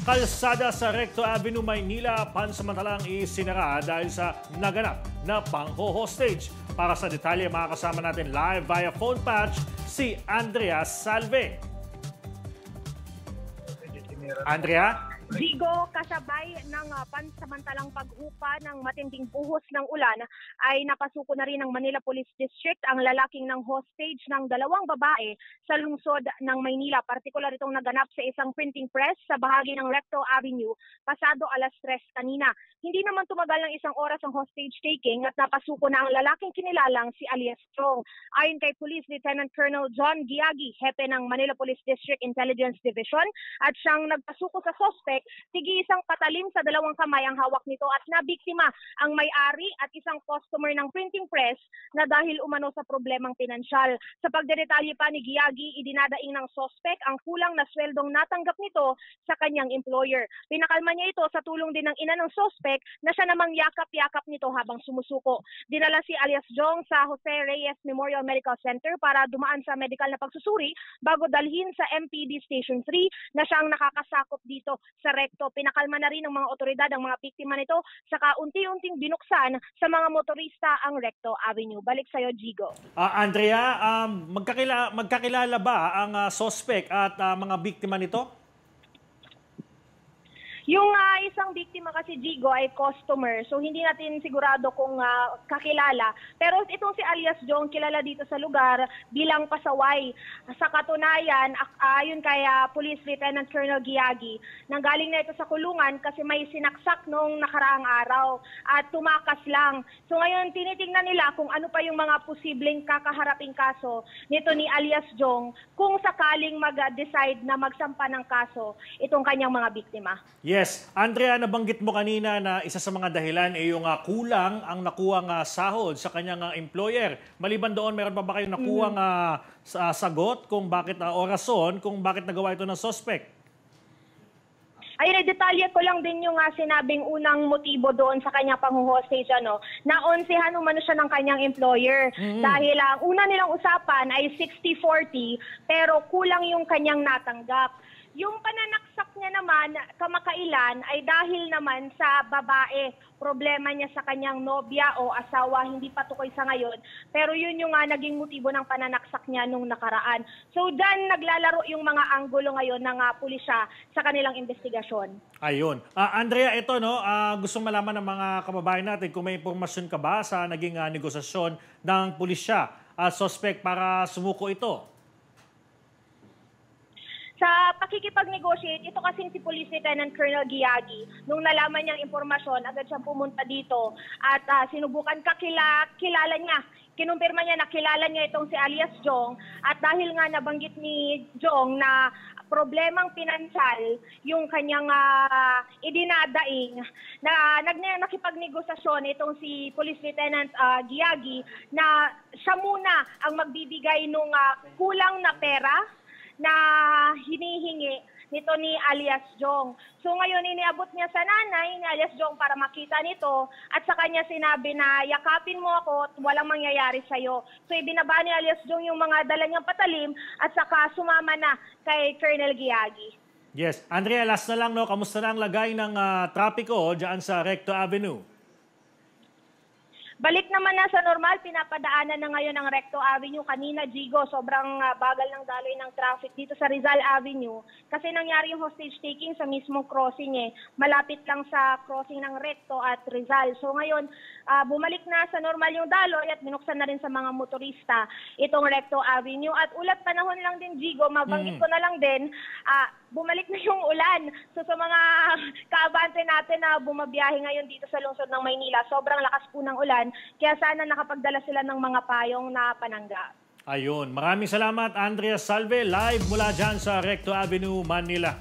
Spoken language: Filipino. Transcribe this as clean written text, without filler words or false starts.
Kalsada sa Recto Avenue, Maynila, pansamantalang isinara dahil sa naganap na pangho-hostage. Para sa detalye, makakasama natin live via phone patch si Andrea Salve. Andrea? Jigo, kasabay ng pansamantalang pag-upa ng matinding buhos ng ulan ay napasuko na rin ng Manila Police District ang lalaking ng hostage ng dalawang babae sa lungsod ng Maynila. Partikular itong naganap sa isang printing press sa bahagi ng Recto Avenue pasado alas 3 kanina. Hindi naman tumagal ng isang oras ang hostage taking at napasuko na ang lalaking kinilalang si alias Chong. Ayon kay Police Lieutenant Colonel John Giagi, hepe ng Manila Police District Intelligence Division, at siyang nagpasuko sa suspect, tigi isang patalim sa dalawang kamay ang hawak nito at nabiktima ang may-ari at isang customer ng printing press na dahil umano sa problemang pinansyal. Sa pagdedetalye pa ni Giagi, idinadaing ng suspect ang kulang na sweldong natanggap nito sa kanyang employer. Pinakalma niya ito sa tulong din ng ina ng suspect na siya namang yakap-yakap nito habang sumusuko. Dinala si alias Jong sa Jose Reyes Memorial Medical Center para dumaan sa medical na pagsusuri bago dalhin sa MPD Station 3 na siyang nakakasakop dito sa Recto. Pinakalma na rin ng mga otoridad ang mga biktima nito saka unti-unting binuksan sa mga motorista ang Recto Avenue. Balik sa'yo, Jigo. Andrea, magkakilala ba ang suspect at mga biktima nito? Yung isang biktima kasi, Jigo, ay customer. So hindi natin sigurado kung kakilala. Pero itong si alias Jong, kilala dito sa lugar bilang pasaway. Sa katunayan, ayon kay Police Lieutenant Colonel Giagi, nanggaling na ito sa kulungan kasi may sinaksak nung nakaraang araw at tumakas lang. So ngayon, tinitingnan nila kung ano pa yung mga posibleng kakaharaping kaso nito ni alias Jong kung sakaling mag-decide na magsampa ng kaso itong kanyang mga biktima. Yes. Andrea, nabanggit mo kanina na isa sa mga dahilan ay yung kulang ang nakuhang sahod sa kanyang employer. Maliban doon, meron pa ba kayong nakuhang sagot kung bakit o rason kung bakit nagawa ito ng suspect? Ayun, detalye ko lang din yung sinabing unang motibo doon sa kanyang pang-hostage, na-onsehan umano siya ng kanyang employer. Dahil ang una nilang usapan ay 60-40 pero kulang yung kanyang natanggap. Yung pananaksak niya naman kamakailan ay dahil naman sa babae. Problema niya sa kanyang nobya o asawa, hindi pa tukoy sa ngayon. Pero yun yung naging motibo ng pananaksak niya nung nakaraan. So dyan naglalaro yung mga anggulo ngayon ng pulisya sa kanilang investigasyon. Ayun. Andrea, ito gustong malaman ng mga kababayan natin kung may impormasyon ka ba sa naging negosasyon ng pulisya at suspect para sumuko ito. Sa pakikipag-negotiate, ito kasing si Police Lieutenant Colonel Giagi, nung nalaman niyang impormasyon, agad siyang pumunta dito at sinubukan kilala niya. Kinumpirma niya na kilala niya itong si alias Jong at dahil nga nabanggit ni Jong na problemang pinansyal yung kanyang idinadaing na nakipagnegosasyon itong si Police Lieutenant Giagi na siya muna ang magbibigay nung kulang na pera na hinihingi nito ni alias Jong. So ngayon iniabot niya sa nanay ni alias Jong para makita nito at sa kanya sinabi na yakapin mo ako at walang mangyayari sa'yo. So ibinaba ni alias Jong yung mga dala niyang patalim at saka sumama na kay Colonel Giagi. Yes. Andrea, last na lang, kamusta na ang lagay ng trapiko dyan sa Recto Avenue? Balik naman na sa normal, pinapadaanan na ngayon ang Recto Avenue. Kanina, Jigo, sobrang bagal ng daloy ng traffic dito sa Rizal Avenue. Kasi nangyari yung hostage taking sa mismong crossing malapit lang sa crossing ng Recto at Rizal. So ngayon, bumalik na sa normal yung daloy at binuksan na rin sa mga motorista itong Recto Avenue. At ulat panahon lang din, Jigo, mabanggit ko na lang din, bumalik na yung ulan. So sa mga kaabante natin na bumabiyahe ngayon dito sa lungsod ng Maynila, sobrang lakas po ng ulan. Kaya sana nakapagdala sila ng mga payong na panangga. Ayun. Maraming salamat, Andrea Salve, live mula dyan sa Recto Avenue, Manila.